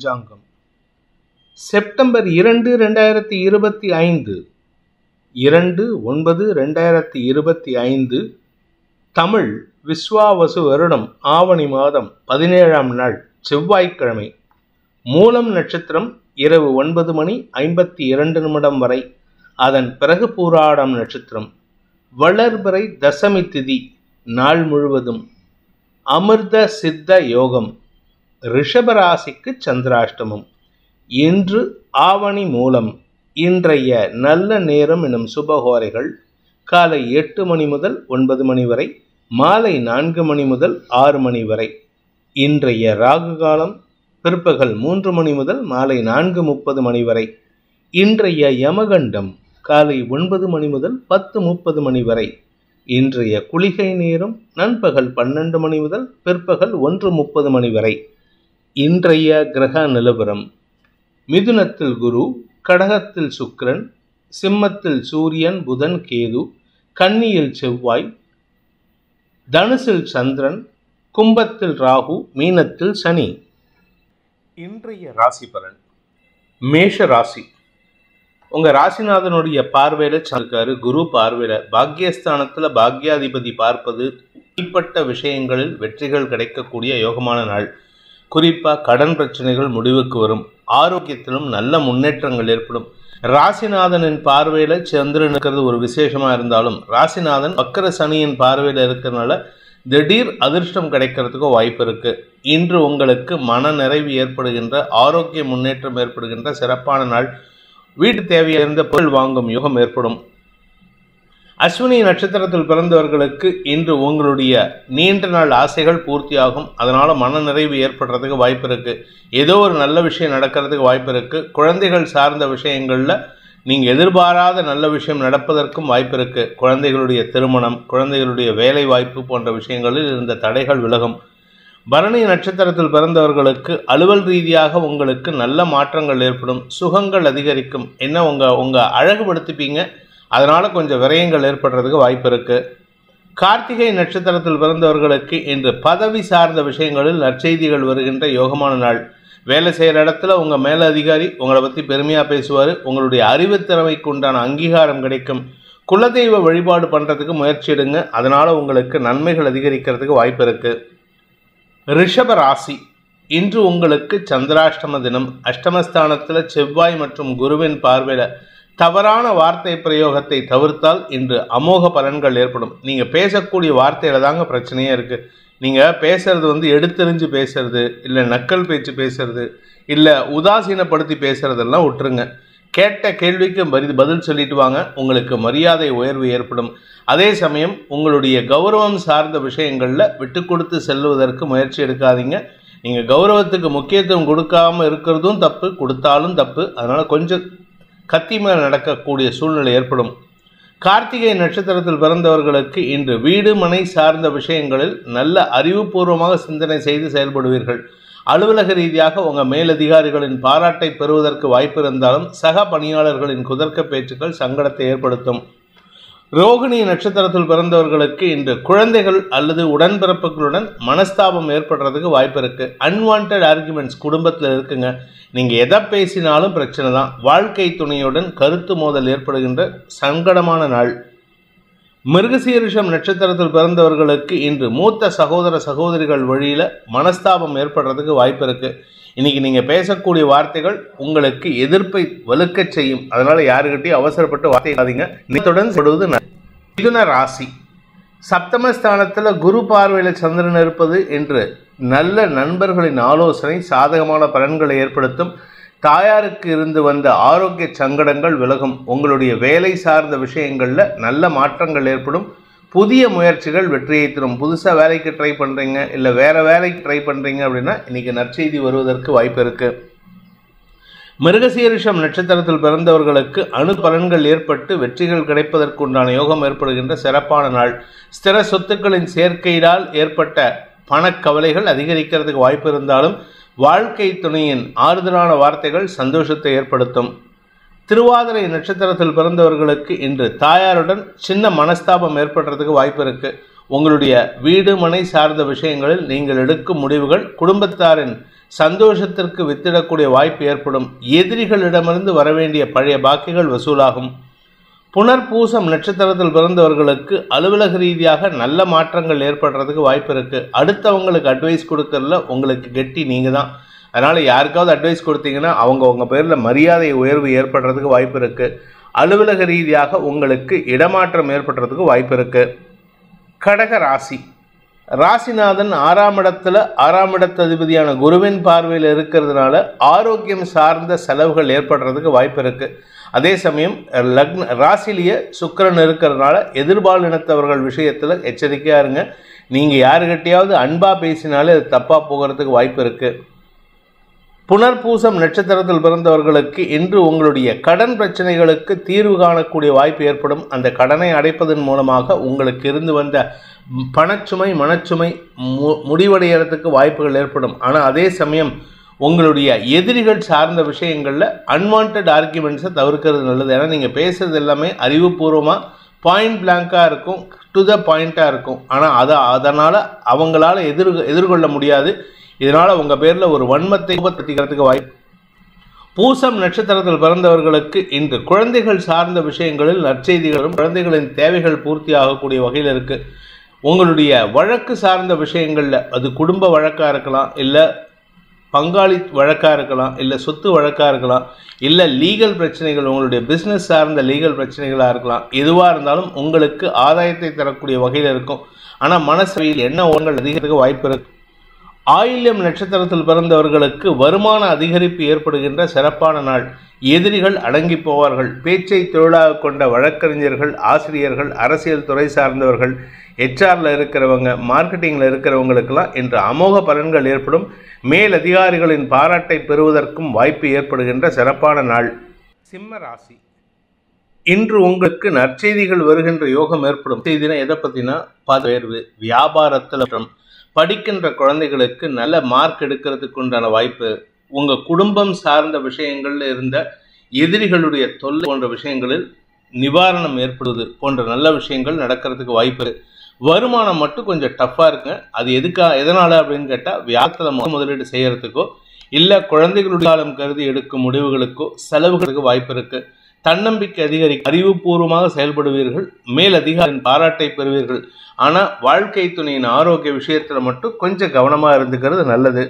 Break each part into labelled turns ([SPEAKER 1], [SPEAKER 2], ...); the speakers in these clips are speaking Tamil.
[SPEAKER 1] பஞ்சாங்கம். செப்டம்பர் 2, 2025, 2/9/2025, தமிழ் விஸ்வாவசு வருடம் ஆவணி மாதம் 17ஆம் நாள் செவ்வாய்க்கிழமை. மூலம் நட்சத்திரம் இரவு 9:52 வரை, அதன் பிறகு பூராடம் நட்சத்திரம். வளர்பிறை தசமி திதி நாள் முழுவதும். அமிர்த சித்த யோகம். ரிஷபராசிக்கு சந்திராஷ்டமம். இன்று ஆவணி மூலம். இன்றைய நல்ல நேரம் எனும் சுபகோரைகள் காலை 8 மணி முதல் 9 மணி வரை, மாலை 4 மணி முதல் 6 மணி வரை. இன்றைய ராகு காலம் பிற்பகல் 3 மணி முதல் மாலை 4:30 மணி வரை. இன்றைய யமகண்டம் காலை 9 மணி முதல் 10:30 மணி வரை. இன்றைய குளிகை நேரம் நண்பகல் 12 மணி முதல் பிற்பகல் 1:30 மணி வரை. இன்றைய கிரக நிலவரம்: மிதுனத்தில் குரு, கடகத்தில் சுக்கிரன், சிம்மத்தில் சூரியன், புதன், கேது, கன்னியில் செவ்வாய், தனுசில் சந்திரன், கும்பத்தில் ராகு, மீனத்தில் சனி. இன்றைய ராசி பலன். மேஷ ராசி. உங்க ராசிநாதனுடைய பார்வையில இருக்காரு. குரு பார்வையில பாக்யஸ்தானத்துல பாக்யாதிபதி பார்ப்பது தனிப்பட்ட விஷயங்களில் வெற்றிகள் கிடைக்கக்கூடிய யோகமான நாள். குறிப்பா கடன் பிரச்சனைகள் முடிவுக்கு வரும். ஆரோக்கியத்திலும் நல்ல முன்னேற்றங்கள் ஏற்படும். ராசிநாதனின் பார்வையில சந்திரன் இருக்கிறது ஒரு விசேஷமா இருந்தாலும், ராசிநாதன் வக்கர சனியின் பார்வையில இருக்கிறதுனால திடீர் அதிர்ஷ்டம் கிடைக்கிறதுக்கு வாய்ப்பு இருக்கு. இன்று உங்களுக்கு மன நிறைவு ஏற்படுகின்ற, ஆரோக்கிய முன்னேற்றம் ஏற்படுகின்ற சிறப்பான நாள். வீட்டு தேவையிருந்த பொருள் வாங்கும் யோகம் ஏற்படும். அஸ்வினி நட்சத்திரத்தில் பிறந்தவர்களுக்கு இன்று உங்களுடைய நீண்ட நாள் ஆசைகள் பூர்த்தியாகும். அதனால மன நிறைவு ஏற்படுறதுக்கு வாய்ப்பு இருக்கு. ஏதோ ஒரு நல்ல விஷயம் நடக்கிறதுக்கு வாய்ப்பு இருக்கு. குழந்தைகள் சார்ந்த விஷயங்கள்ல நீங்க எதிர்பாராத நல்ல விஷயம் நடப்பதற்கும் வாய்ப்பு இருக்கு. குழந்தைகளுடைய திருமணம், குழந்தைகளுடைய வேலை வாய்ப்பு போன்ற விஷயங்களில் இருந்த தடைகள் விலகும். பரணி நட்சத்திரத்தில் பிறந்தவர்களுக்கு அலுவல் ரீதியாக உங்களுக்கு நல்ல மாற்றங்கள் ஏற்படும். சுகங்கள் அதிகரிக்கும். என்ன உங்க அழகுபடுத்திப்பீங்க. அதனால கொஞ்சம் விரயங்கள் ஏற்படுறதுக்கு வாய்ப்பு இருக்கு. கார்த்திகை நட்சத்திரத்தில் பிறந்தவர்களுக்கு இன்று பதவி சார்ந்த விஷயங்களில் நற்செய்திகள் வருகின்ற யோகமான நாள். வேலை செய்கிற இடத்துல உங்க மேல அதிகாரி உங்களை பத்தி பெருமையா பேசுவார். உங்களுடைய அறிவுத்திறமைக்கு உண்டான அங்கீகாரம் கிடைக்கும். குலதெய்வ வழிபாடு பண்றதுக்கு முயற்சி எடுங்க. அதனால உங்களுக்கு நன்மைகள் அதிகரிக்கிறதுக்கு வாய்ப்பு இருக்கு. ரிஷப ராசி. இன்று உங்களுக்கு சந்திராஷ்டம தினம். அஷ்டமஸ்தானத்தில் செவ்வாய் மற்றும் குருவின் பார்வையில தவறான வார்த்தை பிரயோகத்தை தவிர்த்தால் இன்று அமோக பலன்கள் ஏற்படும். நீங்க பேசக்கூடிய வார்த்தையில தாங்க பிரச்சனையே இருக்கு. நீங்க பேசுறது எடுத்தெறிஞ்சு பேசுறது, இல்லை நக்கல் பேச்சு பேசுறது, இல்லை உதாசீனப்படுத்தி பேசுறதெல்லாம் விட்டுருங்க. கேட்ட கேள்விக்கு பதில் சொல்லிட்டு வாங்க. உங்களுக்கு மரியாதை உயர்வு ஏற்படும். அதே சமயம் உங்களுடைய கௌரவம் சார்ந்த விஷயங்கள்ல விட்டு கொடுத்து செல்வதற்கு முயற்சி எடுக்காதீங்க. நீங்க கௌரவத்துக்கு முக்கியத்துவம் கொடுக்காம இருக்கிறதும் தப்பு, கொடுத்தாலும் தப்பு. அதனால கொஞ்சம் கத்தி மேல் நடக்கக்கூடிய சூழ்நிலை ஏற்படும். கார்த்திகை நட்சத்திரத்தில் பிறந்தவர்களுக்கு இன்று வீடு மனை சார்ந்த விஷயங்களில் நல்ல அறிவுபூர்வமாக சிந்தனை செய்து செயல்படுவீர்கள். அலுவலக ரீதியாக உங்க மேலதிகாரிகளின் பாராட்டை பெறுவதற்கு வாய்ப்பு இருந்தாலும் சக பணியாளர்களின் குதர்க்க பேச்சுக்கள் சங்கடத்தை ஏற்படுத்தும். ரோகிணி நட்சத்திரத்தில் பிறந்தவர்களுக்கு இன்று குழந்தைகள் அல்லது உடன்பிறப்புகளுடன் மனஸ்தாபம் ஏற்படுறதுக்கு வாய்ப்பு இருக்கு. அன்வான்ட் ஆர்குமெண்ட்ஸ் குடும்பத்தில் இருக்குங்க. நீங்க எதை பேசினாலும் பிரச்சனை தான். வாழ்க்கை துணையுடன் கருத்து மோதல் ஏற்படுகின்ற சங்கடமான நாள். மிருகசீரிஷம் நட்சத்திரத்தில் பிறந்தவர்களுக்கு இன்று மூத்த சகோதர சகோதரிகள் வழியில மனஸ்தாபம் ஏற்படுறதுக்கு வாய்ப்பு இருக்கு. இன்னைக்கு நீங்க பேசக்கூடிய வார்த்தைகள் உங்களுக்கு எதிர்ப்பை வலுக்க செய்யும். அதனால யாருக்கிட்டையும் அவசரப்பட்டு வார்த்தையாதீங்க. தொடர்ந்து சொல்வது. மிதுன ராசி. சப்தமஸ்தானத்துல குரு பார்வையில சந்திரன் இருப்பது என்று நல்ல நண்பர்களின் ஆலோசனை சாதகமான பலன்களை ஏற்படுத்தும். தாயாருக்கு இருந்து வந்த ஆரோக்கிய சங்கடங்கள் விலகும். உங்களுடைய வேலை சார்ந்த விஷயங்கள்ல நல்ல மாற்றங்கள் ஏற்படும். புதிய முயற்சிகள் வெற்றியை தரும். புதுசாக வேலைக்கு ட்ரை பண்ணுறீங்க, இல்லை வேற வேலைக்கு ட்ரை பண்ணுறீங்க அப்படின்னா இன்னைக்கு நற்செய்தி வருவதற்கு வாய்ப்பு இருக்கு. மிருகசீரிஷம் நட்சத்திரத்தில் பிறந்தவர்களுக்கு பலன்கள் ஏற்பட்டு வெற்றிகள் கிடைப்பதற்கு உண்டான யோகம் ஏற்படுகின்ற சிறப்பான நாள். ஸ்திர சொத்துக்களின் சேர்க்கையினால் ஏற்பட்ட பணக்கவலைகள் அதிகரிக்கிறதுக்கு வாய்ப்பு இருந்தாலும் வாழ்க்கை துணையின் ஆறுதலான வார்த்தைகள் சந்தோஷத்தை ஏற்படுத்தும். திருவாதிரை நட்சத்திரத்தில் பிறந்தவர்களுக்கு இன்று தாயாருடன் சின்ன மனஸ்தாபம் ஏற்படுறதுக்கு வாய்ப்பு இருக்கு. உங்களுடைய வீடு மனை சார்ந்த விஷயங்களில் நீங்கள் எடுக்கும் முடிவுகள் குடும்பத்தாரின் சந்தோஷத்திற்கு வித்திடக்கூடிய வாய்ப்பு ஏற்படும். எதிரிகளிடமிருந்து வரவேண்டிய பழைய பாக்கிகள் வசூலாகும். புனர்பூசம் நட்சத்திரத்தில் பிறந்தவர்களுக்கு அலுவலக ரீதியாக நல்ல மாற்றங்கள் ஏற்படுறதுக்கு வாய்ப்பு இருக்கு. அடுத்தவங்களுக்கு அட்வைஸ் கொடுக்கறதுல உங்களுக்கு கெட்டி நீங்க தான். அதனால யாருக்காவது அட்வைஸ் கொடுத்தீங்கன்னா உங்க பேர்ல மரியாதை உயர்வு ஏற்படுறதுக்கு வாய்ப்பு இருக்கு. அலுவலக ரீதியாக உங்களுக்கு இடமாற்றம் ஏற்படுறதுக்கு வாய்ப்பு இருக்கு. கடக ராசி. ராசிநாதன் 6ஆம் இடத்துல 6ஆம் இடத்ததிபதியான குருவின் பார்வையில் இருக்கிறதுனால ஆரோக்கியம் சார்ந்த செலவுகள் ஏற்படுறதுக்கு வாய்ப்பு இருக்கு. அதே சமயம் ராசிலேயே சுக்கிரன் இருக்கிறதுனால எதிர்பாலினத்தவர்கள் விஷயத்துல எச்சரிக்கையா இருங்க. நீங்க யாருக்கிட்டையாவது அன்பா பேசினாலே அது தப்பா போகிறதுக்கு வாய்ப்பு இருக்கு. புனர்பூசம் நட்சத்திரத்தில் பிறந்தவர்களுக்கு இன்று உங்களுடைய கடன் பிரச்சனைகளுக்கு தீர்வு காணக்கூடிய வாய்ப்பு ஏற்படும். அந்த கடனை அடைப்பதன் மூலமாக உங்களுக்கு இருந்து வந்த பணச்சுமை மனச்சுமை முடிவடைகிறதுக்கு வாய்ப்புகள் ஏற்படும். ஆனால் அதே சமயம் உங்களுடைய எதிரிகள் சார்ந்த விஷயங்களில் அன்வான்ட் ஆர்குமெண்ட்ஸை தவிர்க்கிறது நல்லது. ஏன்னா நீங்கள் பேசுறது எல்லாமே அறிவுபூர்வமாக பாயிண்ட் பிளாங்காக இருக்கும், டு த பாயிண்ட்டாக இருக்கும். ஆனால் அதனால் அவங்களால எதிர்கொள்ள முடியாது. இதனால் உங்கள் பேரில் ஒரு வன்மத்தை தட்டிக்கிறதுக்கு வாய்ப்பு. பூசம் நட்சத்திரத்தில் பிறந்தவர்களுக்கு இன்று குழந்தைகள் சார்ந்த விஷயங்களில் நற்செய்திகளும் குழந்தைகளின் தேவைகள் பூர்த்தி ஆகக்கூடிய வகையில் இருக்குது. உங்களுடைய வழக்கு சார்ந்த விஷயங்களில் அது குடும்ப வழக்காக இருக்கலாம், இல்லை பங்காளி வழக்காக இருக்கலாம், இல்லை சொத்து வழக்காக இருக்கலாம், இல்லை லீகல் பிரச்சனைகள் உங்களுடைய பிஸ்னஸ் சார்ந்த லீகல் பிரச்சனைகளாக இருக்கலாம். எதுவாக இருந்தாலும் உங்களுக்கு ஆதாயத்தை தரக்கூடிய வகையில் இருக்கும். ஆனால் மனசையில் என்ன ஓரங்கள் அதிகரிக்க வாய்ப்பு இருக்கு. ஆயில்யம் நட்சத்திரத்தில் பிறந்தவர்களுக்கு வருமான அதிகரிப்பு ஏற்படுகின்ற சிறப்பான நாள். எதிரிகள் அடங்கி போவார்கள். பேச்சை தொழிலாக கொண்ட வழக்கறிஞர்கள், ஆசிரியர்கள், அரசியல் துறை சார்ந்தவர்கள், HR இருக்கிறவங்க, மார்க்கெட்டிங்கில் இருக்கிறவங்களுக்கெல்லாம் இன்று அமோக பலன்கள் ஏற்படும். மேல் அதிகாரிகளின் பாராட்டை பெறுவதற்கும் வாய்ப்பு ஏற்படுகின்ற சிறப்பான நாள். சிம்ம ராசி. இன்று உங்களுக்கு நற்செய்திகள் வருகின்ற யோகம் ஏற்படும். செய்தினா எதை பற்றினா பதவி, வியாபாரத்தில் படிக்கின்ற குழந்தைகளுக்கு நல்ல மார்க் எடுக்கிறதுக்கு உண்டான வாய்ப்பு. உங்கள் குடும்பம் சார்ந்த விஷயங்களில் இருந்த எதிரிகளுடைய தொல்லை போன்ற விஷயங்களில் நிவாரணம் ஏற்படுவது போன்ற நல்ல விஷயங்கள் நடக்கிறதுக்கு வாய்ப்பு. வருமானம் மட்டும் கொஞ்சம் டஃப்பாக இருக்குங்க. அது எதனால் அப்படின்னு கேட்டால் வியாபாரத்தில் முதலீடு செய்கிறதுக்கோ இல்லை குழந்தைகளுடைய காலம் கருதி எடுக்கும் முடிவுகளுக்கோ செலவுகளுக்கு வாய்ப்பு இருக்குது. தன்னம்பிக்கை அதிகரிக்க அறிவுபூர்வமாக செயல்படுவீர்கள். மேல் அதிகாரியின் பாராட்டை பெறுவீர்கள். ஆனால் வாழ்க்கை துணையின் ஆரோக்கிய விஷயத்தில் மட்டும் கொஞ்சம் கவனமாக இருந்துக்கிறது நல்லது.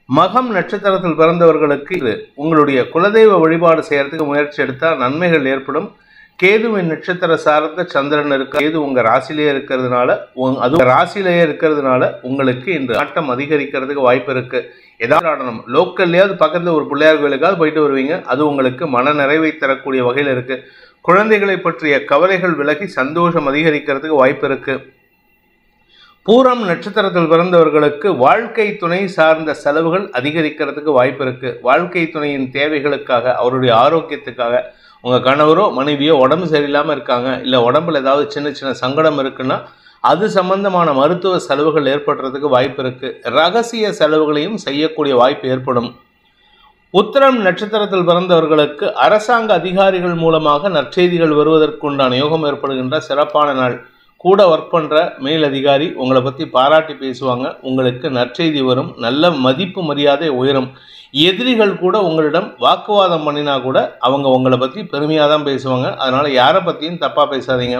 [SPEAKER 1] மகம் நட்சத்திரத்தில் பிறந்தவர்களுக்கு உங்களுடைய குலதெய்வ வழிபாடு செய்யறதுக்கு முயற்சி எடுத்தால் நன்மைகள் ஏற்படும். கேதுவின் நட்சத்திர சார்ந்த சந்திரன் கேது உங்கள் ராசிலேயே இருக்கிறதுனால உங்களுக்கு இன்று ஆட்டம் அதிகரிக்கிறதுக்கு வாய்ப்பு இருக்கு. ஏதாவது ஆடணும், லோக்கல்லையாவது பக்கத்தில் ஒரு பிள்ளையார் கோயிலுக்காவது போயிட்டு வருவீங்க. அது உங்களுக்கு மன நிறைவை தரக்கூடிய வகையில் இருக்கு. குழந்தைகளை பற்றிய கவலைகள் விலகி சந்தோஷம் அதிகரிக்கிறதுக்கு வாய்ப்பு இருக்கு. பூரம் நட்சத்திரத்தில் பிறந்தவர்களுக்கு வாழ்க்கை துணை சார்ந்த செலவுகள் அதிகரிக்கிறதுக்கு வாய்ப்பு இருக்கு. வாழ்க்கை துணையின் தேவைகளுக்காக, அவருடைய ஆரோக்கியத்துக்காக, உங்கள் கணவரோ மனைவியோ உடம்பு சரியில்லாமல் இருக்காங்க, இல்லை உடம்புல ஏதாவது சின்ன சின்ன சங்கடம் இருக்குன்னா அது சம்பந்தமான மருத்துவ செலவுகள் ஏற்படுறதுக்கு வாய்ப்பு இருக்கு. ரகசிய செலவுகளையும் செய்யக்கூடிய வாய்ப்பு ஏற்படும். உத்திரம் நட்சத்திரத்தில் பிறந்தவர்களுக்கு அரசாங்க அதிகாரிகள் மூலமாக நற்செய்திகள் வருவதற்குண்டான யோகம் ஏற்படுகின்ற சிறப்பான நாள். கூட ஒர்க் பண்ணுற மேல் அதிகாரி உங்களை பற்றி பாராட்டி பேசுவாங்க. உங்களுக்கு நற்செய்தி வரும். நல்ல மதிப்பு மரியாதை உயரும். எதிரிகள் கூட உங்களிடம் வாக்குவாதம் பண்ணினா கூட அவங்க உங்களை பற்றி பெருமையாக தான் பேசுவாங்க. அதனால் யாரை பற்றியும் தப்பாக பேசாதீங்க.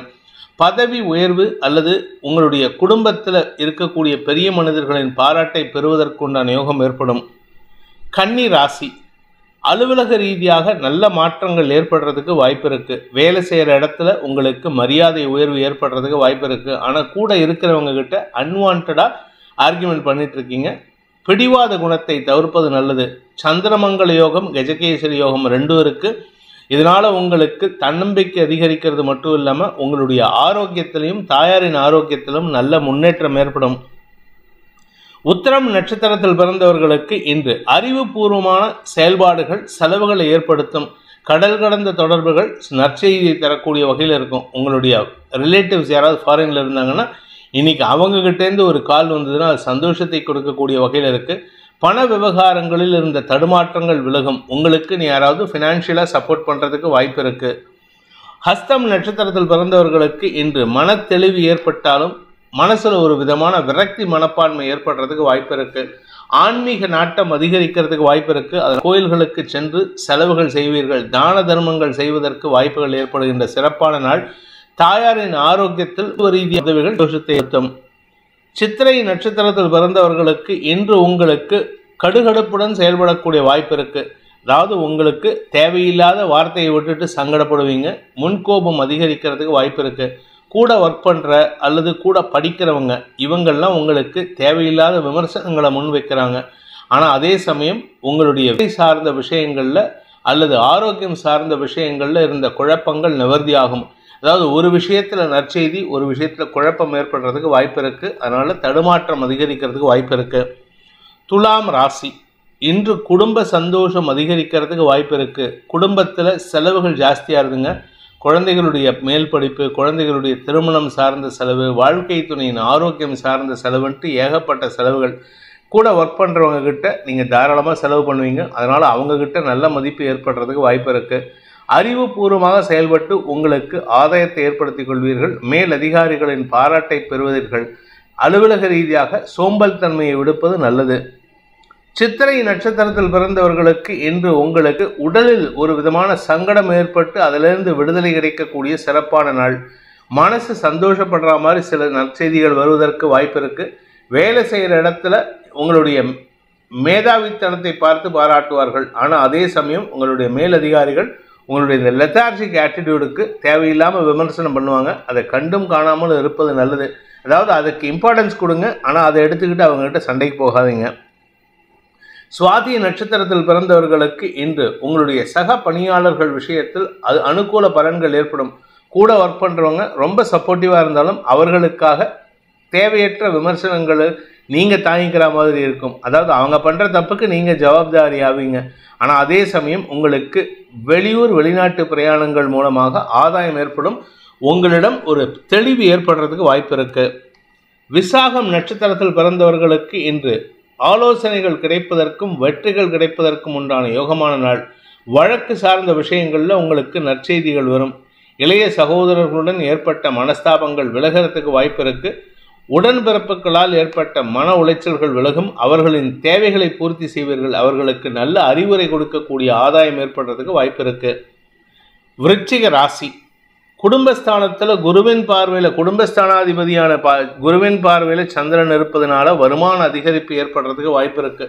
[SPEAKER 1] பதவி உயர்வு அல்லது உங்களுடைய குடும்பத்தில் இருக்கக்கூடிய பெரிய மனிதர்களின் பாராட்டை பெறுவதற்குண்டான யோகம் ஏற்படும். கன்னி ராசி. அலுவலக ரீதியாக நல்ல மாற்றங்கள் ஏற்படுறதுக்கு வாய்ப்பு இருக்கு. வேலை செய்கிற இடத்துல உங்களுக்கு மரியாதை உயர்வு ஏற்படுறதுக்கு வாய்ப்பு இருக்கு. ஆனால் கூட இருக்கிறவங்க கிட்ட அன்வான்டா ஆர்கியூமெண்ட் பண்ணிட்டு இருக்கீங்க. பிடிவாத குணத்தை தவிர்ப்பது நல்லது. சந்திரமங்கல யோகம், கஜகேசரி யோகம் ரெண்டும் இருக்கு. இதனால உங்களுக்கு தன்னம்பிக்கை அதிகரிக்கிறது மட்டும் இல்லாமல் உங்களுடைய ஆரோக்கியத்திலையும் தாயாரின் ஆரோக்கியத்திலும் நல்ல முன்னேற்றம் ஏற்படும். உத்திரம் நட்சத்திரத்தில் பிறந்தவர்களுக்கு இன்று அறிவுபூர்வமான செயல்பாடுகள் செலவுகளை ஏற்படுத்தும். கடல் கடந்த தொடர்புகள் நற்செய்தியை தரக்கூடிய வகையில் இருக்கும். உங்களுடைய ரிலேட்டிவ்ஸ் யாராவது ஃபாரின்ல இருந்தாங்கன்னா இன்னைக்கு அவங்ககிட்டேருந்து ஒரு கால் வந்ததுன்னா அது சந்தோஷத்தை கொடுக்கக்கூடிய வகையில் இருக்கு. பண விவகாரங்களில் இருந்த தடுமாற்றங்கள் விலகும். உங்களுக்கு நீ யாராவது ஃபினான்ஷியலாக சப்போர்ட் பண்ணுறதுக்கு வாய்ப்பு இருக்கு. ஹஸ்தம் நட்சத்திரத்தில் பிறந்தவர்களுக்கு இன்று மன தெளிவு ஏற்பட்டாலும் மனசுல ஒரு விதமான விரக்தி மனப்பான்மை ஏற்படுறதுக்கு வாய்ப்பு இருக்கு. ஆன்மீக நாட்டம் அதிகரிக்கிறதுக்கு வாய்ப்பு இருக்கு. அதில் கோயில்களுக்கு சென்று செலவுகள் செய்வீர்கள். தான தர்மங்கள் செய்வதற்கு வாய்ப்புகள் ஏற்படுகின்ற சிறப்பான நாள். தாயாரின் ஆரோக்கியத்தில் ரீதியாக உதவிகள் தோஷத்தை ஏற்படும். சித்திரை நட்சத்திரத்தில் பிறந்தவர்களுக்கு இன்று உங்களுக்கு கடுகடுப்புடன் செயல்படக்கூடிய வாய்ப்பு இருக்கு. அதாவது உங்களுக்கு தேவையில்லாத வார்த்தையை விட்டுட்டு சங்கடப்படுவீங்க. முன்கோபம் அதிகரிக்கிறதுக்கு வாய்ப்பு இருக்கு. கூட ஒர்க் பண்ணுற அல்லது கூட படிக்கிறவங்க இவங்கள்லாம் உங்களுக்கு தேவையில்லாத விமர்சனங்களை முன் வைக்கிறாங்க. ஆனால் அதே சமயம் உங்களுடைய வேலை சார்ந்த விஷயங்களில் அல்லது ஆரோக்கியம் சார்ந்த விஷயங்களில் இருந்த குழப்பங்கள் நிவர்த்தியாகும். அதாவது ஒரு விஷயத்தில் நற்செய்தி, ஒரு விஷயத்தில் குழப்பம் ஏற்படுறதுக்கு வாய்ப்பு இருக்குது. அதனால் தடுமாற்றம் அதிகரிக்கிறதுக்கு வாய்ப்பு இருக்குது. துலாம் ராசி, இன்று குடும்ப சந்தோஷம் அதிகரிக்கிறதுக்கு வாய்ப்பு இருக்குது. குடும்பத்தில் செலவுகள் ஜாஸ்தியாக இருக்குங்க. குழந்தைகளுடைய மேல் படிப்பு, குழந்தைகளுடைய திருமணம் சார்ந்த செலவு, வாழ்க்கை துணையின் ஆரோக்கியம் சார்ந்த செலவுன்ட்டு ஏகப்பட்ட செலவுகள். கூட ஒர்க் பண்ணுறவங்க கிட்ட நீங்கள் தாராளமாக செலவு பண்ணுவீங்க. அதனால் அவங்கக்கிட்ட நல்ல மதிப்பு ஏற்படுறதுக்கு வாய்ப்பு இருக்குது. அறிவுபூர்வமாக செயல்பட்டு உங்களுக்கு ஆதாயத்தை ஏற்படுத்தி கொள்வீர்கள். மேல் அதிகாரிகளின் பாராட்டை பெறுவீர்கள். அலுவலக ரீதியாக சோம்பல் தன்மையை விடுப்பது நல்லது. சித்திரை நட்சத்திரத்தில் பிறந்தவர்களுக்கு இன்று உங்களுக்கு உடலில் ஒரு விதமான சங்கடம் ஏற்பட்டு அதிலிருந்து விடுதலை கிடைக்கக்கூடிய சிறப்பான நாள். மனசு சந்தோஷப்படுற மாதிரி சில நற்செய்திகள் வருவதற்கு வாய்ப்பு இருக்கு. வேலை செய்கிற இடத்துல உங்களுடைய மேதாவித்தனத்தை பார்த்து பாராட்டுவார்கள். ஆனால் அதே சமயம் உங்களுடைய மேலதிகாரிகள் உங்களுடைய இந்த லெத்தார்ஜிக் ஆட்டிடியூடுக்கு தேவையில்லாமல் விமர்சனம் பண்ணுவாங்க. அதை கண்டும் காணாமல் இருப்பது நல்லது. அதாவது அதுக்கு இம்பார்ட்டன்ஸ் கொடுங்க, ஆனால் அதை எடுத்துக்கிட்டு அவங்ககிட்ட சண்டைக்கு போகாதீங்க. சுவாதி நட்சத்திரத்தில் பிறந்தவர்களுக்கு இன்று உங்களுடைய சக பணியாளர்கள் விஷயத்தில் அது அனுகூல பலன்கள் ஏற்படும். கூட ஒர்க் பண்ணுறவங்க ரொம்ப சப்போர்ட்டிவாக இருந்தாலும் அவர்களுக்காக தேவையற்ற விமர்சனங்களை நீங்கள் தாங்கிக்கிற மாதிரி இருக்கும். அதாவது அவங்க பண்ணுற தப்புக்கு நீங்கள் ஜவாப்தாரி ஆவீங்க. ஆனால் அதே சமயம் உங்களுக்கு வெளியூர் வெளிநாட்டு பிரயாணங்கள் மூலமாக ஆதாயம் ஏற்படும். உங்களிடம் ஒரு தெளிவு ஏற்படுறதுக்கு வாய்ப்பு இருக்கு. விசாகம் நட்சத்திரத்தில் பிறந்தவர்களுக்கு இன்று ஆலோசனைகள் கிடைப்பதற்கும் வெற்றிகள் கிடைப்பதற்கும் உண்டான யோகமான நாள். வழக்கு சார்ந்த விஷயங்களில் உங்களுக்கு நற்செய்திகள் வரும். இளைய சகோதரர்களுடன் ஏற்பட்ட மனஸ்தாபங்கள் விலகிறதுக்கு வாய்ப்பு இருக்கு. உடன்பிறப்புகளால் ஏற்பட்ட மன உளைச்சல்கள் விலகும். அவர்களின் தேவைகளை பூர்த்தி செய்வீர்கள். அவர்களுக்கு நல்ல அறிவுரை கொடுக்கக்கூடிய ஆதாயம் ஏற்படுறதுக்கு வாய்ப்பு இருக்கு. விருச்சிக ராசி, குடும்பஸ்தானத்தில் குருவின் பார்வையில் குடும்பஸ்தானாதிபதியான குருவின் பார்வையில் சந்திரன் இருப்பதனால வருமான அதிகரிப்பு ஏற்படுறதுக்கு வாய்ப்பு இருக்கு.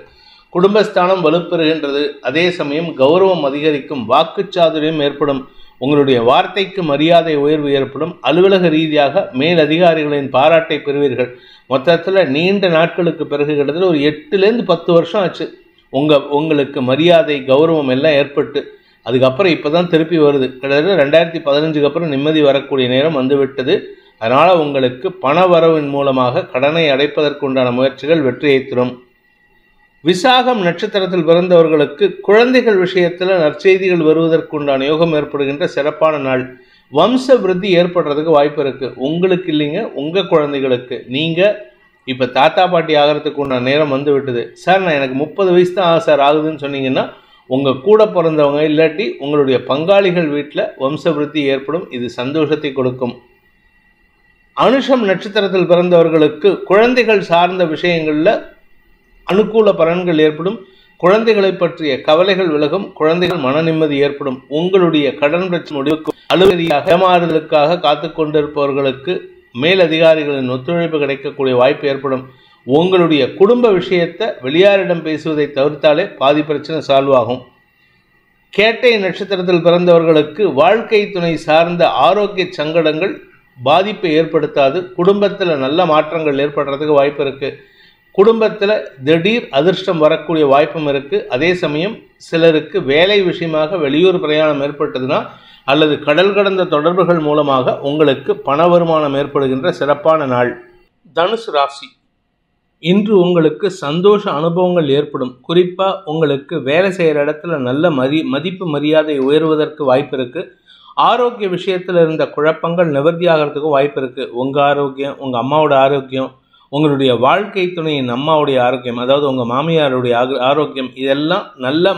[SPEAKER 1] குடும்பஸ்தானம் வலுப்பெறுகின்றது. அதே சமயம் கௌரவம் அதிகரிக்கும். வாக்குச்சாதுரியம் ஏற்படும். உங்களுடைய வார்த்தைக்கு மரியாதை உயர்வு ஏற்படும். அலுவலக ரீதியாக மேல் அதிகாரிகளின் பாராட்டை பெறுவீர்கள். மொத்தத்தில் நீண்ட நாட்களுக்கு பிறகு கிட்டத்தட்ட ஒரு 8லேருந்து 10 வருஷம் ஆச்சு உங்களுக்கு மரியாதை கௌரவம் எல்லாம் ஏற்பட்டு. அதுக்கப்புறம் இப்போ தான் திருப்பி வருது. கிட்டத்தட்ட 2015 அப்புறம் நிம்மதி வரக்கூடிய நேரம் வந்துவிட்டது. அதனால் உங்களுக்கு பண வரவின் மூலமாக கடனை அடைப்பதற்கு உண்டான முயற்சிகள் வெற்றியை தரும். விசாகம் நட்சத்திரத்தில் பிறந்தவர்களுக்கு குழந்தைகள் விஷயத்தில் நற்செய்திகள் வருவதற்குண்டான யோகம் ஏற்படுகின்ற சிறப்பான நாள். வம்ச விருத்தி ஏற்படுறதுக்கு வாய்ப்பு இருக்குது. உங்களுக்கு இல்லைங்க, உங்கள் குழந்தைகளுக்கு. நீங்கள் இப்போ தாத்தா பாட்டி ஆகிறதுக்கு உண்டான நேரம் வந்து விட்டது. சார் நான் எனக்கு 30 வயசு தான் சார் ஆகுதுன்னு சொன்னீங்கன்னா உங்கள் கூட பிறந்தவங்க இல்லாட்டி உங்களுடைய பங்காளிகள் வீட்டில் வம்ச விருத்தி ஏற்படும். இது சந்தோஷத்தை கொடுக்கும். அனுஷம் நட்சத்திரத்தில் பிறந்தவர்களுக்கு குழந்தைகள் சார்ந்த விஷயங்களில் அனுகூல பலன்கள் ஏற்படும். குழந்தைகளை பற்றிய கவலைகள் விலகும். குழந்தைகள் மன நிம்மதி ஏற்படும். உங்களுடைய கடன் பிரச்சனை முடிவுக்கு அலுவலியாக ஏமாறுதலுக்காக காத்து கொண்டிருப்பவர்களுக்கு மேலதிகாரிகளின் ஒத்துழைப்பு கிடைக்கக்கூடிய வாய்ப்பு ஏற்படும். உங்களுடைய குடும்ப விஷயத்தை வெளியாரிடம் பேசுவதை தவிர்த்தாலே பாதி பிரச்சனை சால்வ் ஆகும். கேட்டை நட்சத்திரத்தில் பிறந்தவர்களுக்கு வாழ்க்கை துணை சார்ந்த ஆரோக்கிய சங்கடங்கள் பாதிப்பை ஏற்படுத்தாது. குடும்பத்தில் நல்ல மாற்றங்கள் ஏற்படுறதுக்கு வாய்ப்பு இருக்குது. குடும்பத்தில் திடீர் அதிர்ஷ்டம் வரக்கூடிய வாய்ப்பும் இருக்குது. அதே சமயம் சிலருக்கு வேலை விஷயமாக வெளியூர் பிரயாணம் ஏற்பட்டதுன்னா அல்லது கடல் கடந்த தொடர்புகள் மூலமாக உங்களுக்கு பண வருமானம் ஏற்படுகின்ற சிறப்பான நாள். தனுசு ராசி, இன்று உங்களுக்கு சந்தோஷ அனுபவங்கள் ஏற்படும். குறிப்பாக உங்களுக்கு வேலை செய்கிற இடத்துல நல்ல மதிப்பு மரியாதை உயர்வதற்கு வாய்ப்பு இருக்குது. ஆரோக்கிய விஷயத்தில் இருந்த குழப்பங்கள் நிவர்த்தியாகிறதுக்கு வாய்ப்பு இருக்குது. உங்கள் ஆரோக்கியம், உங்கள் அம்மாவோட ஆரோக்கியம், உங்களுடைய வாழ்க்கை துணையின் அம்மாவுடைய ஆரோக்கியம், அதாவது உங்கள் மாமியாருடைய ஆரோக்கியம், இதெல்லாம் நல்ல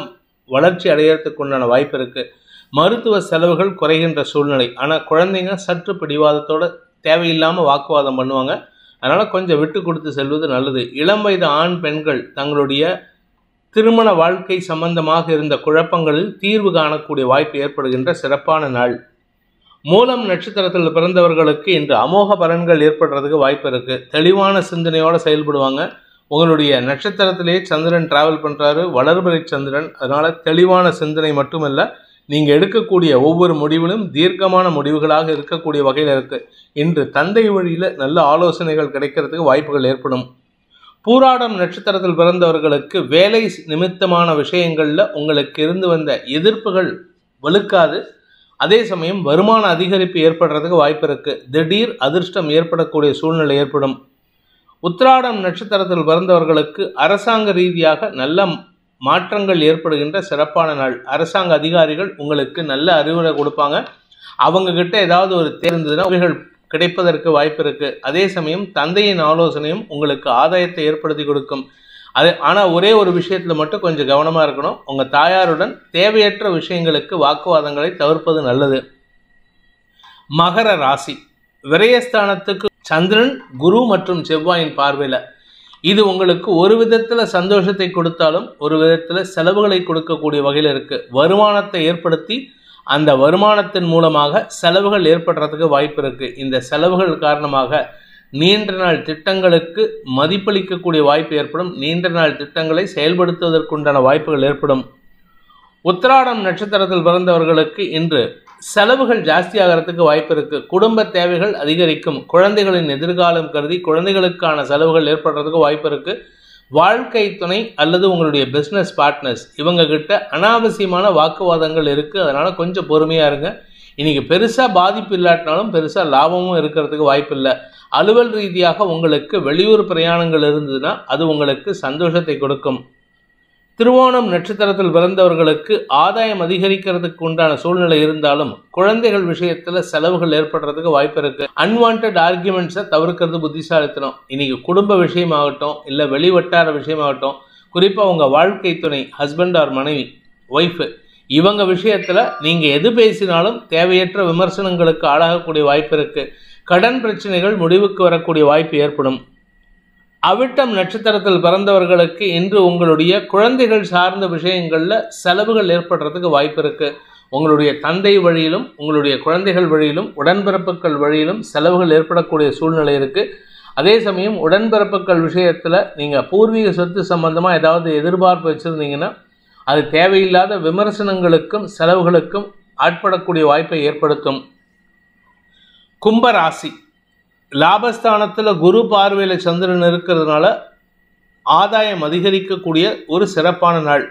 [SPEAKER 1] வளர்ச்சி அடையிறதுக்கு உண்டான வாய்ப்பு இருக்குது. மருத்துவ செலவுகள் குறைகின்ற சூழ்நிலை. ஆனால் குழந்தைங்க சற்று பிடிவாதத்தோடு தேவையில்லாமல் வாக்குவாதம் பண்ணுவாங்க. அதனால் கொஞ்சம் விட்டு கொடுத்து செல்வது நல்லது. இளம் வயது ஆண் பெண்கள் தங்களுடைய திருமண வாழ்க்கை சம்பந்தமாக இருந்த குழப்பங்களில் தீர்வு காணக்கூடிய வாய்ப்பு ஏற்படுகின்ற சிறப்பான நாள். மூலம் நட்சத்திரத்தில் பிறந்தவர்களுக்கு இன்று அமோக பலன்கள் ஏற்படுறதுக்கு வாய்ப்பு இருக்குது. தெளிவான சிந்தனையோடு செயல்படுவாங்க. உங்களுடைய நட்சத்திரத்திலேயே சந்திரன் டிராவல் பண்ணுறாரு, வளர்பிறை சந்திரன். அதனால் தெளிவான சிந்தனை மட்டுமல்ல, நீங்கள் எடுக்கக்கூடிய ஒவ்வொரு முடிவிலும் தீர்க்கமான முடிவுகளாக இருக்கக்கூடிய வகையில் இருக்குது. இன்று தந்தை வழியில் நல்ல ஆலோசனைகள் கிடைக்கிறதுக்கு வாய்ப்புகள் ஏற்படும். பூராடம் நட்சத்திரத்தில் பிறந்தவர்களுக்கு வேலை நிமித்தமான விஷயங்களில் உங்களுக்கு இருந்து வந்த எதிர்ப்புகள் வலுக்காது. அதே சமயம் வருமான அதிகரிப்பு ஏற்படுறதுக்கு வாய்ப்பு இருக்குது. திடீர் அதிர்ஷ்டம் ஏற்படக்கூடிய சூழ்நிலை ஏற்படும். உத்திராடம் நட்சத்திரத்தில் பிறந்தவர்களுக்கு அரசாங்க ரீதியாக நல்ல மாற்றங்கள் ஏற்படுகின்ற சிறப்பான நாள். அரசாங்க அதிகாரிகள் உங்களுக்கு நல்ல அறிவுரை கொடுப்பாங்க. அவங்கக்கிட்ட ஏதாவது ஒரு தேர்ந்ததுன்னா அவைகள் கிடைப்பதற்கு வாய்ப்பு இருக்குது. அதே சமயம் தந்தையின் ஆலோசனையும் உங்களுக்கு ஆதாயத்தை ஏற்படுத்தி கொடுக்கும். ஆனால் ஒரே ஒரு விஷயத்தில் மட்டும் கொஞ்சம் கவனமாக இருக்கணும். உங்கள் தாயாருடன் தேவையற்ற விஷயங்களுக்கு வாக்குவாதங்களை தவிர்ப்பது நல்லது. மகர ராசி. விரயஸ்தானத்துக்கு சந்திரன், குரு மற்றும் செவ்வாயின் பார்வையில் இது உங்களுக்கு ஒரு விதத்தில் சந்தோஷத்தை கொடுத்தாலும் ஒரு விதத்தில் செலவுகளை கொடுக்கக்கூடிய வகையில் இருக்குது. வருமானத்தை ஏற்படுத்தி அந்த வருமானத்தின் மூலமாக செலவுகள் ஏற்படுறதுக்கு வாய்ப்பு இருக்குது. இந்த செலவுகள் காரணமாக நீண்ட நாள் திட்டங்களுக்கு மதிப்பளிக்கக்கூடிய வாய்ப்பு ஏற்படும். நீண்ட நாள் திட்டங்களை செயல்படுத்துவதற்குண்டான வாய்ப்புகள் ஏற்படும். உத்திராடம் நட்சத்திரத்தில் பிறந்தவர்களுக்கு இன்று செலவுகள் ஜாஸ்தியாகிறதுக்கு வாய்ப்பு இருக்குது. குடும்ப தேவைகள் அதிகரிக்கும். குழந்தைகளின் எதிர்காலம் கருதி குழந்தைகளுக்கான செலவுகள் ஏற்படுறதுக்கு வாய்ப்பு இருக்குது. வாழ்க்கை துணை அல்லது உங்களுடைய பிஸ்னஸ் பார்ட்னர்ஸ் இவங்ககிட்ட அனாவசியமான வாக்குவாதங்கள் இருக்குது. அதனால் கொஞ்சம் பொறுமையாக இருங்க. இன்றைக்கி பெருசாக பாதிப்பு இல்லாட்டினாலும் பெருசாக லாபமும் இருக்கிறதுக்கு வாய்ப்பு இல்லை. அலுவல் ரீதியாக உங்களுக்கு வெளியூர் பிரயாணங்கள் இருந்ததுன்னா அது உங்களுக்கு சந்தோஷத்தை கொடுக்கும். திருவோணம் நட்சத்திரத்தில் பிறந்தவர்களுக்கு ஆதாயம் அதிகரிக்கிறதுக்கு உண்டான சூழ்நிலை இருந்தாலும் குழந்தைகள் விஷயத்தில் செலவுகள் ஏற்படுறதுக்கு வாய்ப்பு இருக்குது. அன்வான்ட் ஆர்கியூமெண்ட்ஸை தவிர்க்கிறது புத்திசாலித்தனம். இன்றைக்கி குடும்ப விஷயமாகட்டும் இல்லை வெளிவட்டார விஷயமாகட்டும், குறிப்பாக உங்கள் வாழ்க்கை துணை ஹஸ்பண்ட் ஆர் மனைவி ஒய்ஃபு இவங்க விஷயத்தில் நீங்கள் எது பேசினாலும் தேவையற்ற விமர்சனங்களுக்கு ஆளாகக்கூடிய வாய்ப்பு இருக்குது. கடன் பிரச்சனைகள் முடிவுக்கு வரக்கூடிய வாய்ப்பு ஏற்படும். அவிட்டம் நட்சத்திரத்தில் பிறந்தவர்களுக்கு இன்று உங்களுடைய குழந்தைகள் சார்ந்த விஷயங்களில் செலவுகள் ஏற்படுறதுக்கு வாய்ப்பு இருக்குது. உங்களுடைய தந்தை வழியிலும் உங்களுடைய குழந்தைகள் வழியிலும் உடன்பிறப்புகள் வழியிலும் செலவுகள் ஏற்படக்கூடிய சூழ்நிலை இருக்குது. அதே சமயம் உடன்பிறப்புகள் விஷயத்தில் நீங்கள் பூர்வீக சொத்து சம்பந்தமாக ஏதாவது எதிர்பார்ப்பு வச்சுருந்தீங்கன்னா அது தேவையில்லாத விமர்சனங்களுக்கும் செலவுகளுக்கும் ஆட்படக்கூடிய வாய்ப்பை ஏற்படுத்தும். கும்பராசி. லாபஸ்தானத்தில் குரு பார்வையில் சந்திரன் இருக்கிறதுனால ஆதாயம் அதிகரிக்கக்கூடிய ஒரு சிறப்பான நாள்.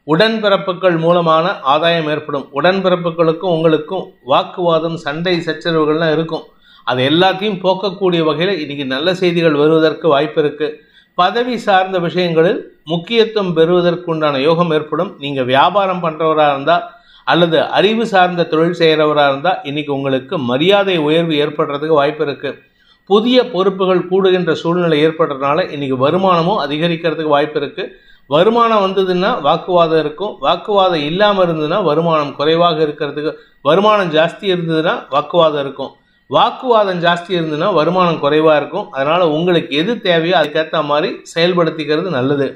[SPEAKER 1] உடன்பிறப்புகள் மூலமான ஆதாயம் ஏற்படும். உடன்பிறப்புகளுக்கும் உங்களுக்கும் வாக்குவாதம், சண்டை, சச்சரவுகள்லாம் இருக்கும். அது எல்லாத்தையும் போக்கக்கூடிய வகையில் இன்றைக்கி நல்ல செய்திகள் வருவதற்கு வாய்ப்பு இருக்குது. பதவி சார்ந்த விஷயங்களில் முக்கியத்துவம் பெறுவதற்குண்டான யோகம் ஏற்படும். நீங்கள் வியாபாரம் பண்ணுறவராக இருந்தால் அல்லது அறிவு சார்ந்த தொழில் செய்கிறவராக இருந்தால் இன்றைக்கி உங்களுக்கு மரியாதை உயர்வு ஏற்படுறதுக்கு வாய்ப்பு இருக்குது. புதிய பொறுப்புகள் கூடுகின்ற சூழ்நிலை ஏற்படுறதுனால இன்றைக்கி வருமானமும் அதிகரிக்கிறதுக்கு வாய்ப்பு இருக்குது. வருமானம் வந்ததுன்னா வாக்குவாதம் இருக்கும். வாக்குவாதம் இல்லாமல் இருந்ததுன்னா வருமானம் குறைவாக இருக்கிறதுக்கு, வருமானம் ஜாஸ்தி இருந்ததுன்னா வாக்குவாதம் இருக்கும். வாக்குவாதம் ஜாஸ்தி இருந்ததுன்னா வருமானம் குறைவாக இருக்கும். அதனால் உங்களுக்கு எது தேவையோ அதுக்கேற்ற மாதிரி செயல்படுத்திக்கிறது நல்லது.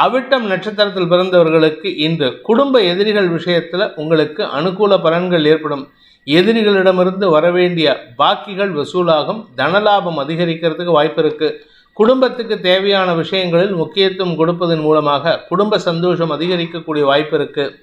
[SPEAKER 1] அவிட்டம் நட்சத்திரத்தில் பிறந்தவர்களுக்கு இன்று குடும்ப எதிரிகள் விஷயத்தில் உங்களுக்கு அனுகூல பலன்கள் ஏற்படும். எதிரிகளிடமிருந்து வரவேண்டிய பாக்கிகள் வசூலாகும். தனலாபம் அதிகரிக்கிறதுக்கு வாய்ப்பு இருக்குது. குடும்பத்துக்கு தேவையான விஷயங்களில் முக்கியத்துவம் கொடுப்பதன் மூலமாக குடும்ப சந்தோஷம் அதிகரிக்கக்கூடிய வாய்ப்பு இருக்குது.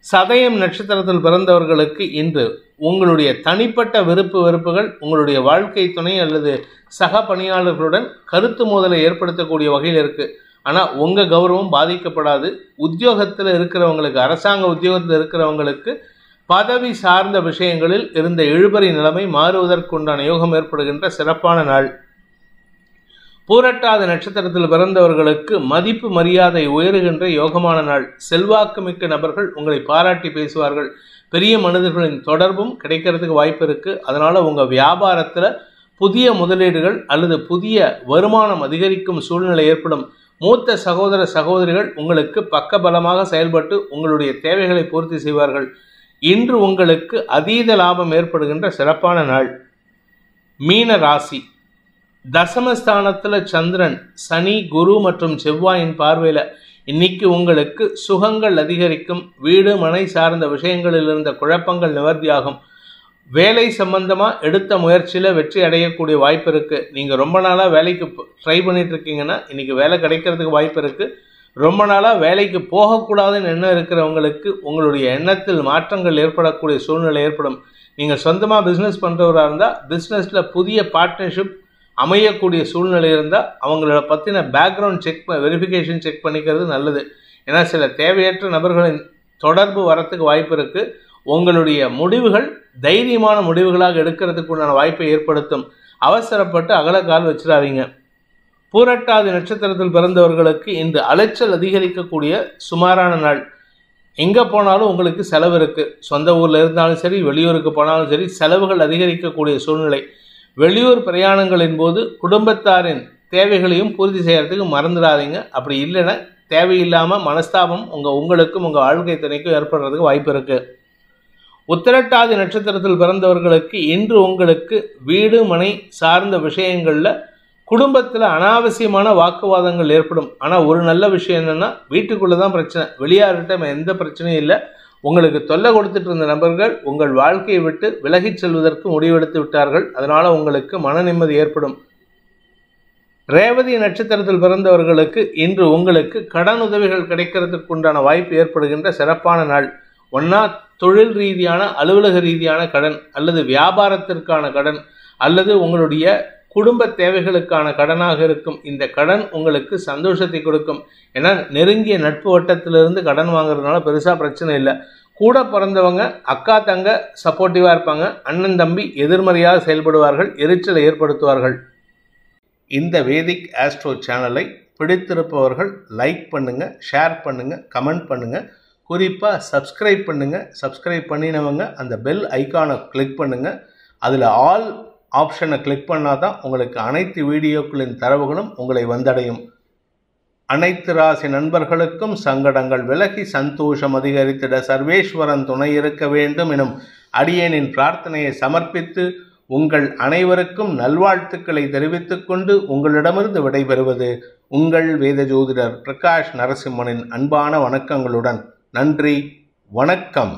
[SPEAKER 1] சதயம் நட்சத்திரத்தில் பிறந்தவர்களுக்கு இன்று உங்களுடைய தனிப்பட்ட விருப்பு வெறுப்புகள் உங்களுடைய வாழ்க்கை துணை அல்லது சக பணியாளர்களுடன் கருத்து மோதலை ஏற்படுத்தக்கூடிய வகையில் இருக்குது. ஆனால் உங்கள் கௌரவம் பாதிக்கப்படாது. உத்தியோகத்தில் இருக்கிறவங்களுக்கு, அரசாங்க உத்தியோகத்தில் இருக்கிறவங்களுக்கு பதவி சார்ந்த விஷயங்களில் இருந்த இழுபறி நிலைமை மாறுவதற்குண்டான யோகம் ஏற்படுகின்ற சிறப்பான நாள். பூரட்டாத நட்சத்திரத்தில் பிறந்தவர்களுக்கு மதிப்பு மரியாதை உயருகின்ற யோகமான நாள். செல்வாக்கு மிக்க நபர்கள் உங்களை பாராட்டி பேசுவார்கள். பெரிய மனிதர்களின் தொடர்பும் கிடைக்கிறதுக்கு வாய்ப்பு இருக்குது. அதனால் உங்கள் வியாபாரத்தில் புதிய முதலீடுகள் அல்லது புதிய வருமானம் அதிகரிக்கும் சூழ்நிலை ஏற்படும். மூத்த சகோதர சகோதரிகள் உங்களுக்கு பக்கபலமாக செயல்பட்டு உங்களுடைய தேவைகளை பூர்த்தி செய்வார்கள். இன்று உங்களுக்கு அதீத லாபம் ஏற்படுகின்ற சிறப்பான நாள். மீன ராசி. தசமஸ்தானத்துல சந்திரன், சனி, குரு மற்றும் செவ்வாயின் பார்வையில இன்னைக்கு உங்களுக்கு சுகங்கள் அதிகரிக்கும். வீடு மனை சார்ந்த விஷயங்களில் இருந்த குழப்பங்கள் நிவர்த்தியாகும். வேலை சம்பந்தமா எடுத்த முயற்சியில வெற்றி அடையக்கூடிய வாய்ப்பு இருக்கு. நீங்க ரொம்ப நாளா வேலைக்கு ட்ரை பண்ணிட்டு இருக்கீங்கன்னா இன்னைக்கு வேலை கிடைக்கிறதுக்கு வாய்ப்பு இருக்கு. ரொம்ப நாளா வேலைக்கு போகக்கூடாதுன்னு எண்ணம் இருக்கிறவங்களுக்கு உங்களுடைய எண்ணத்தில் மாற்றங்கள் ஏற்படக்கூடிய சூழ்நிலை ஏற்படும். நீங்க சொந்தமா பிசினஸ் பண்றவராக இருந்தா பிசினஸ்ல புதிய பார்ட்னர்ஷிப் அமையக்கூடிய சூழ்நிலை இருந்தால் அவங்கள பற்றின பேக்ரவுண்ட் செக் வெரிஃபிகேஷன் செக் பண்ணிக்கிறது நல்லது. ஏன்னா சில தேவையற்ற நபர்களின் தொடர்பு வரத்துக்கு வாய்ப்பு இருக்குது. உங்களுடைய முடிவுகள் தைரியமான முடிவுகளாக எடுக்கிறதுக்கு உண்டான வாய்ப்பை ஏற்படுத்தும். அவசரப்பட்டு அகலக்கால் வச்சிடாதீங்க. பூரட்டாதி நட்சத்திரத்தில் பிறந்தவர்களுக்கு இன்று அலைச்சல் அதிகரிக்கக்கூடிய சுமாரான நாள். எங்கே போனாலும் உங்களுக்கு செலவு இருக்குது. சொந்த ஊரில் இருந்தாலும் சரி, வெளியூருக்கு போனாலும் சரி, செலவுகள் அதிகரிக்கக்கூடிய சூழ்நிலை. வெளியூர் பிரயாணங்களின் போது குடும்பத்தாரின் தேவைகளையும் பூர்த்தி செய்யறதுக்கு மறந்துடாதீங்க. அப்படி இல்லைன்னா தேவையில்லாமல் மனஸ்தாபம் உங்களுக்கும் உங்கள் வாழ்க்கை துணைக்கும் ஏற்படுறதுக்கு வாய்ப்பு இருக்குது. உத்திரட்டாதி நட்சத்திரத்தில் பிறந்தவர்களுக்கு இன்று உங்களுக்கு வீடு மனை சார்ந்த விஷயங்களில் குடும்பத்தில் அனாவசியமான வாக்குவாதங்கள் ஏற்படும். ஆனால் ஒரு நல்ல விஷயம் என்னென்னா வீட்டுக்குள்ளே தான் பிரச்சனை, வெளியார்கிட்ட எந்த பிரச்சனையும் இல்லை. உங்களுக்கு தொல்லை கொடுத்துட்டு இருந்த நபர்கள் உங்கள் வாழ்க்கையை விட்டு விலகிச் செல்வதற்கு முடிவெடுத்து விட்டார்கள். அதனால் உங்களுக்கு மன நிம்மதி ஏற்படும். ரேவதி நட்சத்திரத்தில் பிறந்தவர்களுக்கு இன்று உங்களுக்கு கடன் உதவிகள் கிடைக்கிறதுக்கு உண்டான வாய்ப்பு ஏற்படுகின்ற சிறப்பான நாள். ஒன்றா தொழில் ரீதியான அலுவலக ரீதியான கடன், அல்லது வியாபாரத்திற்கான கடன், அல்லது உங்களுடைய குடும்ப தேவைகளுக்கான கடனாக இருக்கும். இந்த கடன் உங்களுக்கு சந்தோஷத்தை கொடுக்கும். ஏன்னா நெருங்கிய நட்பு வட்டத்திலிருந்து கடன் வாங்குறதுனால பெருசாக பிரச்சனை இல்லை. கூட பிறந்தவங்க அக்கா தங்க சப்போர்ட்டிவாக இருப்பாங்க. அண்ணன் தம்பி எதிர்மறையாக செயல்படுவார்கள், எரிச்சலை ஏற்படுத்துவார்கள். இந்த வேதிக் ஆஸ்ட்ரோ சேனலை பிடித்திருப்பவர்கள் லைக் பண்ணுங்கள், ஷேர் பண்ணுங்கள், கமெண்ட் பண்ணுங்கள். குறிப்பாக சப்ஸ்கிரைப் பண்ணுங்கள். சப்ஸ்கிரைப் பண்ணினவங்க அந்த பெல் ஐக்கானை கிளிக் பண்ணுங்கள். அதில் ஆல் ஆப்ஷனை கிளிக் பண்ணால் தான் உங்களுக்கு அனைத்து வீடியோக்களின் தரவுகளும் உங்களை வந்தடையும். அனைத்து ராசி நண்பர்களுக்கும் சங்கடங்கள் விலகி சந்தோஷம் அதிகரித்திட சர்வேஸ்வரன் துணை இருக்க வேண்டும் எனும் அடியேனின் பிரார்த்தனையை சமர்ப்பித்து உங்கள் அனைவருக்கும் நல்வாழ்த்துக்களை தெரிவித்துக் கொண்டு உங்களிடமிருந்து விடைபெறுவது உங்கள் வேத ஜோதிடர் பிரகாஷ் நரசிம்மனின் அன்பான வணக்கங்களுடன். நன்றி, வணக்கம்.